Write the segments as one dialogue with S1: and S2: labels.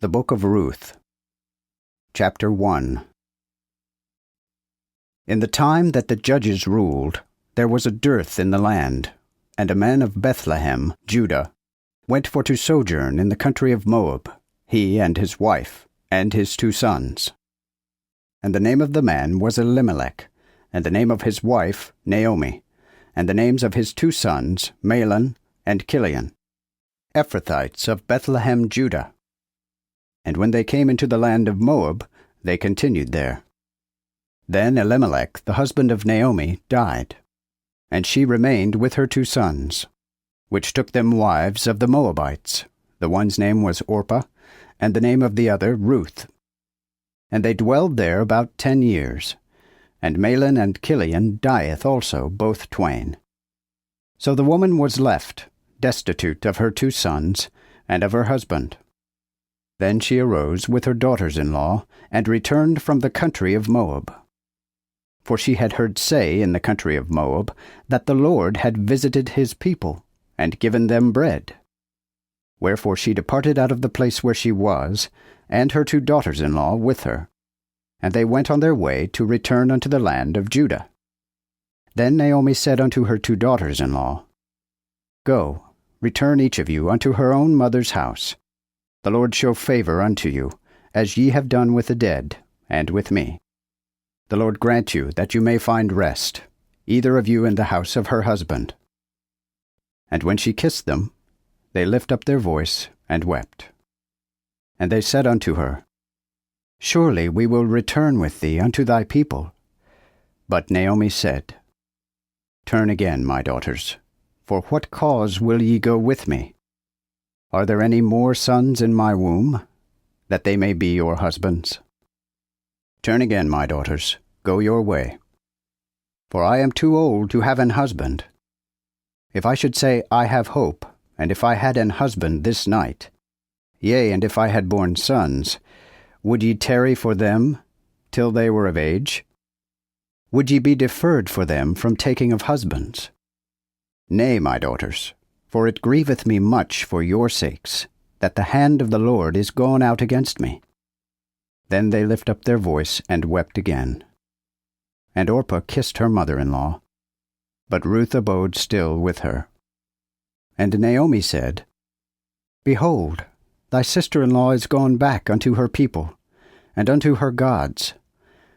S1: The Book of Ruth, Chapter 1. In the time that the judges ruled, there was a dearth in the land, and a man of Bethlehem, Judah, went for to sojourn in the country of Moab, he and his wife, and his 2 sons. And the name of the man was Elimelech, and the name of his wife Naomi, and the names of his 2 sons Mahlon and Chilion, Ephrathites of Bethlehem, Judah. And when they came into the land of Moab, they continued there. Then Elimelech, the husband of Naomi, died, and she remained with her 2 sons, which took them wives of the Moabites. The one's name was Orpah, and the name of the other Ruth. And they dwelled there about 10 years. And Mahlon and Chilion dieth also, both twain. So the woman was left, destitute of her 2 sons, and of her husband. Then she arose with her daughters-in-law, and returned from the country of Moab. For she had heard say in the country of Moab that the Lord had visited his people, and given them bread. Wherefore she departed out of the place where she was, and her 2 daughters-in-law with her. And they went on their way to return unto the land of Judah. Then Naomi said unto her 2 daughters-in-law, Go, return each of you unto her own mother's house. The Lord show favor unto you, as ye have done with the dead, and with me. The Lord grant you that you may find rest, either of you in the house of her husband. And when she kissed them, they lift up their voice, and wept. And they said unto her, Surely we will return with thee unto thy people. But Naomi said, Turn again, my daughters, for what cause will ye go with me? Are there any more sons in my womb, that they may be your husbands? Turn again, my daughters, go your way. For I am too old to have an husband. If I should say, I have hope, and if I had an husband this night, yea, and if I had borne sons, would ye tarry for them till they were of age? Would ye be deferred for them from taking of husbands? Nay, my daughters, for it grieveth me much for your sakes, that the hand of the Lord is gone out against me. Then they lift up their voice and wept again. And Orpah kissed her mother-in-law, but Ruth abode still with her. And Naomi said, Behold, thy sister-in-law is gone back unto her people, and unto her gods.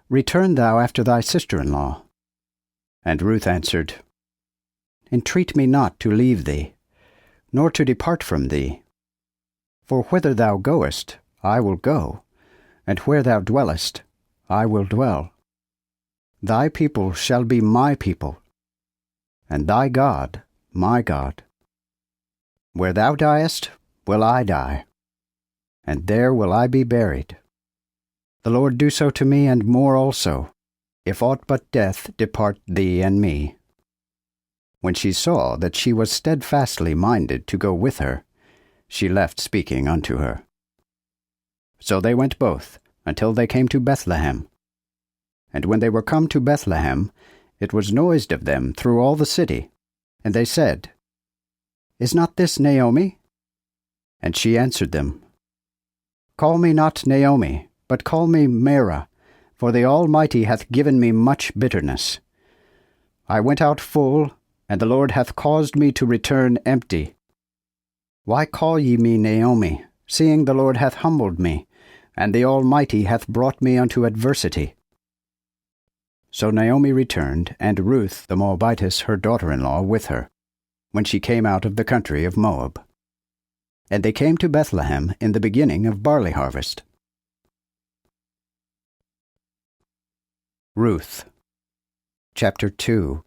S1: Return thou after thy sister-in-law. And Ruth answered, Entreat me not to leave thee, nor to depart from thee. For whither thou goest, I will go, and where thou dwellest, I will dwell. Thy people shall be my people, and thy God my God. Where thou diest, will I die, and there will I be buried. The Lord do so to me, and more also, if aught but death depart thee and me. When she saw that she was steadfastly minded to go with her, she left speaking unto her. So they went both, until they came to Bethlehem. And when they were come to Bethlehem, it was noised of them through all the city. And they said, Is not this Naomi? And she answered them, Call me not Naomi, but call me Mara, for the Almighty hath given me much bitterness. I went out full, and the Lord hath caused me to return empty. Why call ye me Naomi, seeing the Lord hath humbled me, and the Almighty hath brought me unto adversity? So Naomi returned, and Ruth the Moabitess her daughter-in-law with her, when she came out of the country of Moab. And they came to Bethlehem in the beginning of barley harvest. Ruth, Chapter 2.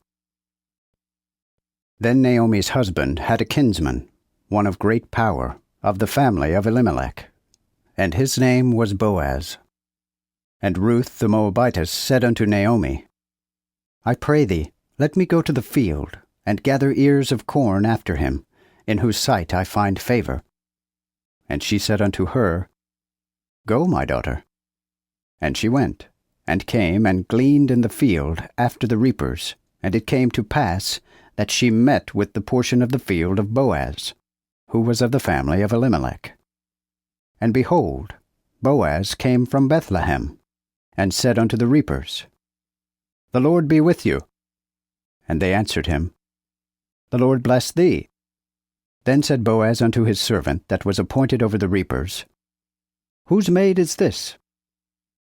S1: Then Naomi's husband had a kinsman, one of great power, of the family of Elimelech, and his name was Boaz. And Ruth the Moabitess said unto Naomi, I pray thee, let me go to the field, and gather ears of corn after him, in whose sight I find favor. And she said unto her, Go, my daughter. And she went, and came and gleaned in the field after the reapers, and it came to pass that she met with the portion of the field of Boaz, who was of the family of Elimelech. and behold, Boaz came from Bethlehem, and said unto the reapers, The Lord be with you. And they answered him, The Lord bless thee. Then said Boaz unto his servant that was appointed over the reapers, Whose maid is this?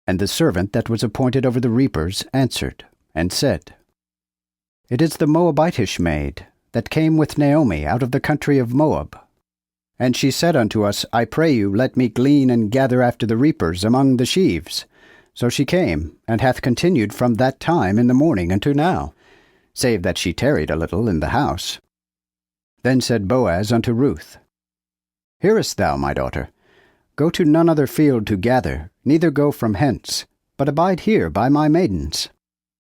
S1: And the servant that was appointed over the reapers answered, and said, It is the Moabitish maid, that came with Naomi out of the country of Moab. And she said unto us, I pray you, let me glean and gather after the reapers among the sheaves. So she came, and hath continued from that time in the morning unto now, save that she tarried a little in the house. Then said Boaz unto Ruth, Hearest thou, my daughter? Go to none other field to gather, neither go from hence, but abide here by my maidens.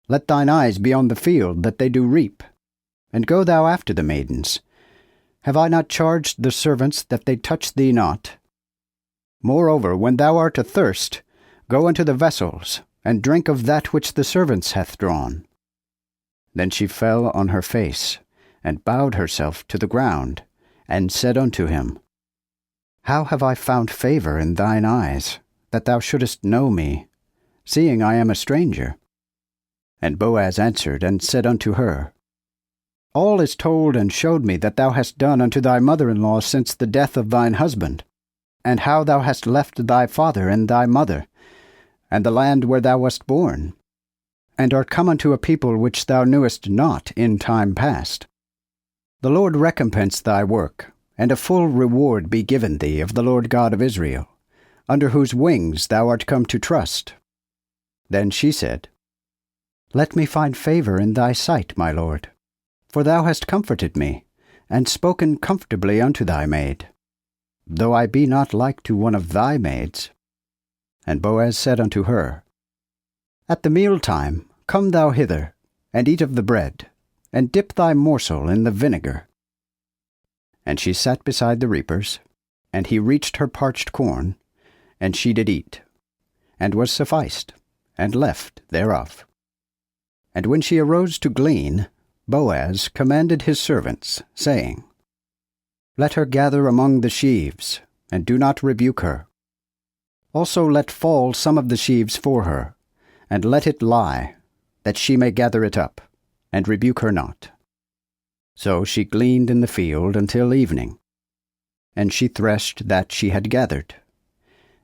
S1: Let thine eyes be on the field that they do reap, and go thou after the maidens. Have I not charged the servants that they touch thee not? Moreover, when thou art athirst, go unto the vessels, and drink of that which the servants hath drawn. Then she fell on her face, and bowed herself to the ground, and said unto him, How have I found favor in thine eyes, that thou shouldest know me, seeing I am a stranger? And Boaz answered and said unto her, All is told and showed me that thou hast done unto thy mother-in-law since the death of thine husband, and how thou hast left thy father and thy mother, and the land where thou wast born, and art come unto a people which thou knewest not in time past. The Lord recompense thy work, and a full reward be given thee of the Lord God of Israel, under whose wings thou art come to trust. Then she said, Let me find favor in thy sight, my lord. For thou hast comforted me, and spoken comfortably unto thy maid, though I be not like to one of thy maids. And Boaz said unto her, At the mealtime come thou hither, and eat of the bread, and dip thy morsel in the vinegar. And she sat beside the reapers, and he reached her parched corn, and she did eat, and was sufficed, and left thereof. And when she arose to glean, Boaz commanded his servants, saying, Let her gather among the sheaves, and do not rebuke her. Also let fall some of the sheaves for her, and let it lie, that she may gather it up, and rebuke her not. So she gleaned in the field until evening, and she threshed that she had gathered,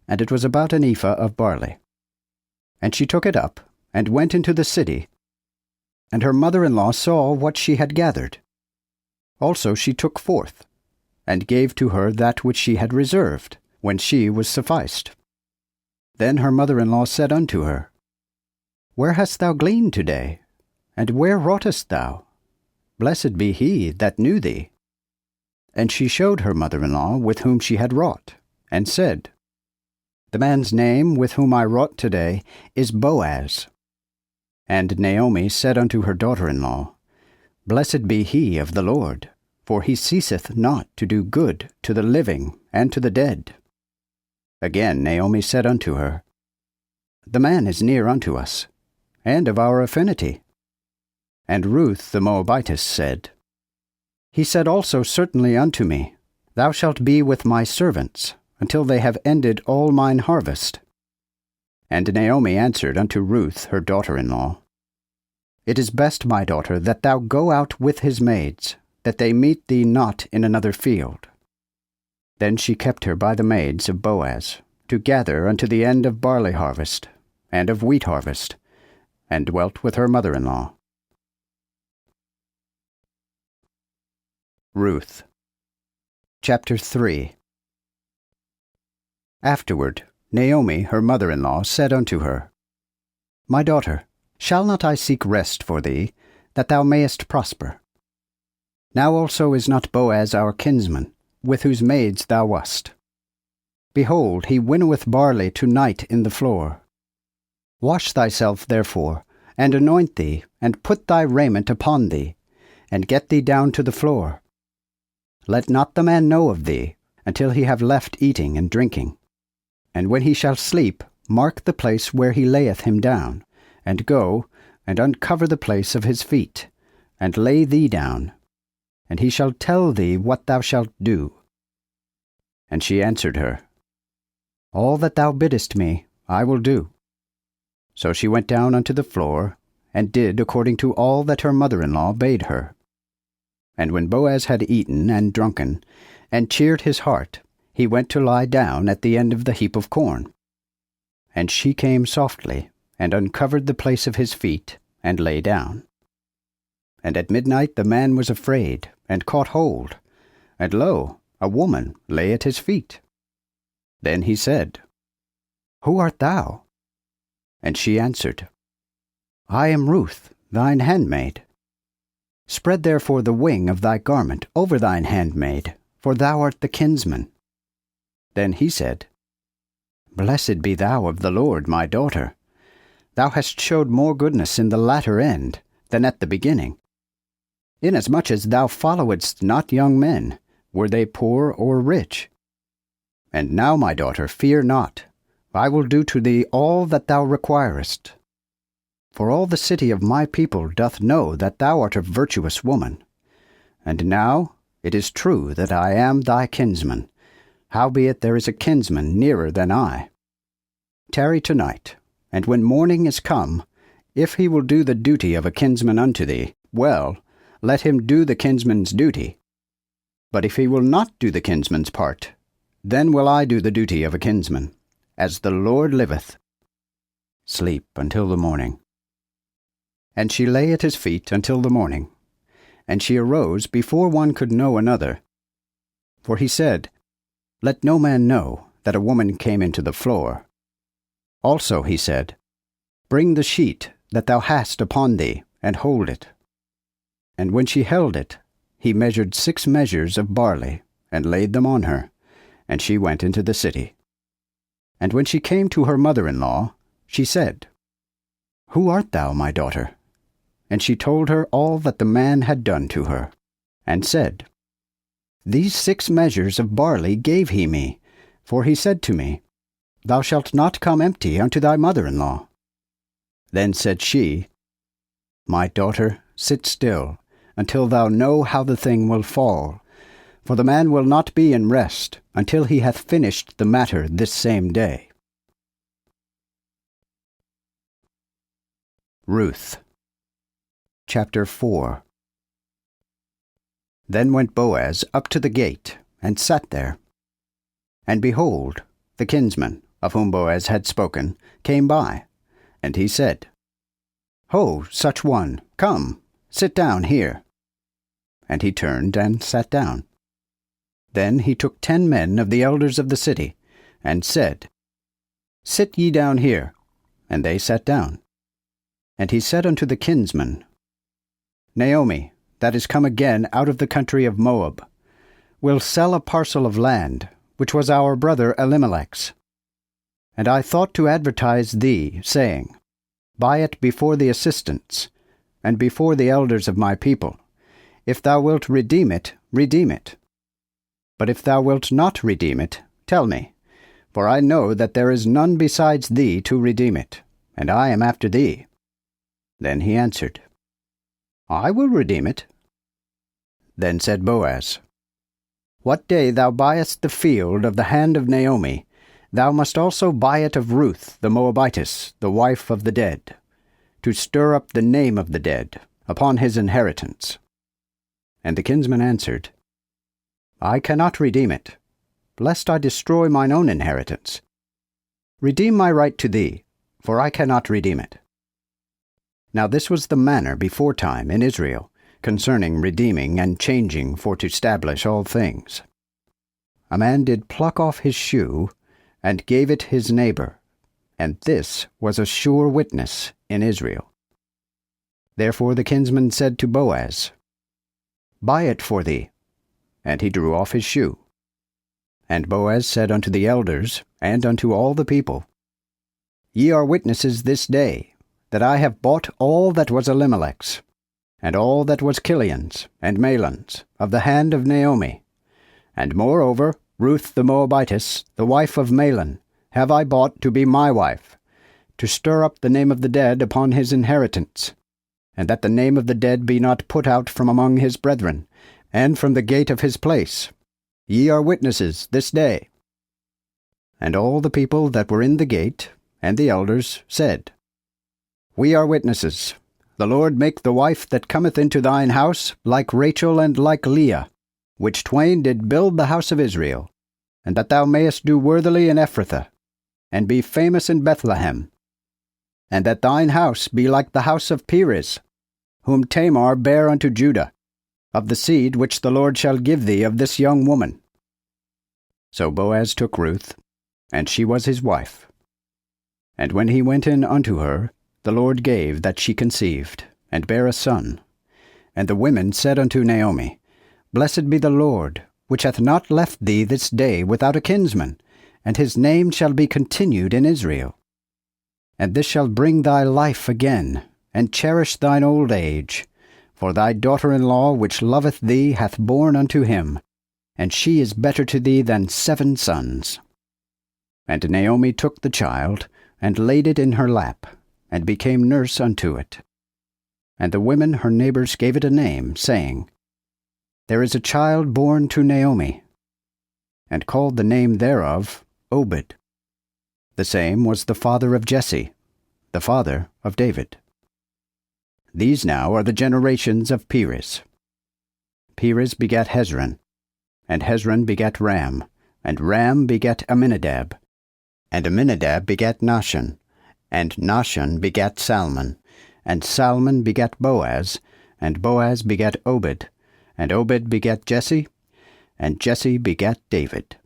S1: and it was about an ephah of barley. And she took it up, and went into the city, and her mother-in-law saw what she had gathered. Also she took forth, and gave to her that which she had reserved, when she was sufficed. Then her mother-in-law said unto her, Where hast thou gleaned today? And where wroughtest thou? Blessed be he that knew thee. And she showed her mother-in-law with whom she had wrought, and said, The man's name with whom I wrought today is Boaz. And Naomi said unto her daughter-in-law, Blessed be he of the Lord, for he ceaseth not to do good to the living and to the dead. Again Naomi said unto her, The man is near unto us, and of our affinity. And Ruth the Moabitess said, He said also certainly unto me, Thou shalt be with my servants, until they have ended all mine harvest. And Naomi answered unto Ruth her daughter-in-law, It is best, my daughter, that thou go out with his maids, that they meet thee not in another field. Then she kept her by the maids of Boaz, to gather unto the end of barley harvest, and of wheat harvest, and dwelt with her mother-in-law. Ruth. Chapter 3. Afterward Naomi her mother-in-law said unto her, My daughter, shall not I seek rest for thee, that thou mayest prosper? Now also is not Boaz our kinsman, with whose maids thou wast? Behold, he winnoweth barley to night in the floor. Wash thyself therefore, and anoint thee, and put thy raiment upon thee, and get thee down to the floor. Let not the man know of thee, until he have left eating and drinking. And when he shall sleep, mark the place where he layeth him down, and go, and uncover the place of his feet, and lay thee down, and he shall tell thee what thou shalt do. And she answered her, All that thou biddest me, I will do. So she went down unto the floor, and did according to all that her mother-in-law bade her. And when Boaz had eaten and drunken, and cheered his heart, he went to lie down at the end of the heap of corn. And she came softly, and uncovered the place of his feet, and lay down. And at midnight the man was afraid, and caught hold, and lo, a woman lay at his feet. Then he said, Who art thou? And she answered, I am Ruth, thine handmaid. Spread therefore the wing of thy garment over thine handmaid, for thou art the kinsman. Then he said, Blessed be thou of the Lord, my daughter. Thou hast showed more goodness in the latter end than at the beginning. Inasmuch as thou followedst not young men, were they poor or rich. And now, my daughter, fear not. I will do to thee all that thou requirest. For all the city of my people doth know that thou art a virtuous woman. And now it is true that I am thy kinsman, howbeit there is a kinsman nearer than I. Tarry tonight, and when morning is come, if he will do the duty of a kinsman unto thee, well, let him do the kinsman's duty. But if he will not do the kinsman's part, then will I do the duty of a kinsman, as the Lord liveth. Sleep until the morning. And she lay at his feet until the morning. And she arose before one could know another. For he said, Let no man know that a woman came into the floor. Also he said, Bring the sheet that thou hast upon thee, and hold it. And when she held it, he measured 6 measures of barley, and laid them on her, and she went into the city. And when she came to her mother-in-law, she said, Who art thou, my daughter? And she told her all that the man had done to her, and said, These 6 measures of barley gave he me, for he said to me, Thou shalt not come empty unto thy mother-in-law. Then said she, My daughter, sit still, until thou know how the thing will fall, for the man will not be in rest until he hath finished the matter this same day. Ruth Chapter 4. Then went Boaz up to the gate, and sat there. And behold, the kinsman, of whom Boaz had spoken, came by, and he said, Ho, such one, come, sit down here. And he turned and sat down. Then he took 10 men of the elders of the city, and said, Sit ye down here. And they sat down. And he said unto the kinsman, Naomi, that is come again out of the country of Moab, will sell a parcel of land, which was our brother Elimelech's. And I thought to advertise thee, saying, Buy it before the assistants, and before the elders of my people. If thou wilt redeem it, redeem it. But if thou wilt not redeem it, tell me, for I know that there is none besides thee to redeem it, and I am after thee. Then he answered, I will redeem it. Then said Boaz, What day thou buyest the field of the hand of Naomi, thou must also buy it of Ruth the Moabitess, the wife of the dead, to stir up the name of the dead upon his inheritance. And the kinsman answered, I cannot redeem it, lest I destroy mine own inheritance. Redeem my right to thee, for I cannot redeem it. Now this was the manner beforetime in Israel, concerning redeeming and changing for to stablish all things. A man did pluck off his shoe, and gave it his neighbor, and this was a sure witness in Israel. Therefore the kinsman said to Boaz, Buy it for thee. And he drew off his shoe. And Boaz said unto the elders, and unto all the people, Ye are witnesses this day, that I have bought all that was Elimelech's, and all that was Kilion's and Mahlon's, of the hand of Naomi. And moreover, Ruth the Moabitess, the wife of Mahlon, have I bought to be my wife, to stir up the name of the dead upon his inheritance, and that the name of the dead be not put out from among his brethren, and from the gate of his place. Ye are witnesses this day. And all the people that were in the gate, and the elders, said, We are witnesses. The Lord make the wife that cometh into thine house like Rachel and like Leah, which twain did build the house of Israel, and that thou mayest do worthily in Ephrathah, and be famous in Bethlehem, and that thine house be like the house of Perez, whom Tamar bare unto Judah, of the seed which the Lord shall give thee of this young woman. So Boaz took Ruth, and she was his wife. And when he went in unto her, the Lord gave that she conceived, and bare a son. And the women said unto Naomi, Blessed be the Lord, which hath not left thee this day without a kinsman, and his name shall be continued in Israel. And this shall bring thy life again, and cherish thine old age. For thy daughter-in-law which loveth thee hath borne unto him, and she is better to thee than 7 sons. And Naomi took the child, and laid it in her lap, and became nurse unto it. And the women her neighbors gave it a name, saying, There is a child born to Naomi, and called the name thereof Obed. The same was the father of Jesse, the father of David. These now are the generations of Perez. Perez begat Hezron, and Hezron begat Ram, and Ram begat Amminadab, and Amminadab begat Nahshon, and Nahshon begat Salmon, and Salmon begat Boaz, and Boaz begat Obed, and Obed begat Jesse, and Jesse begat David.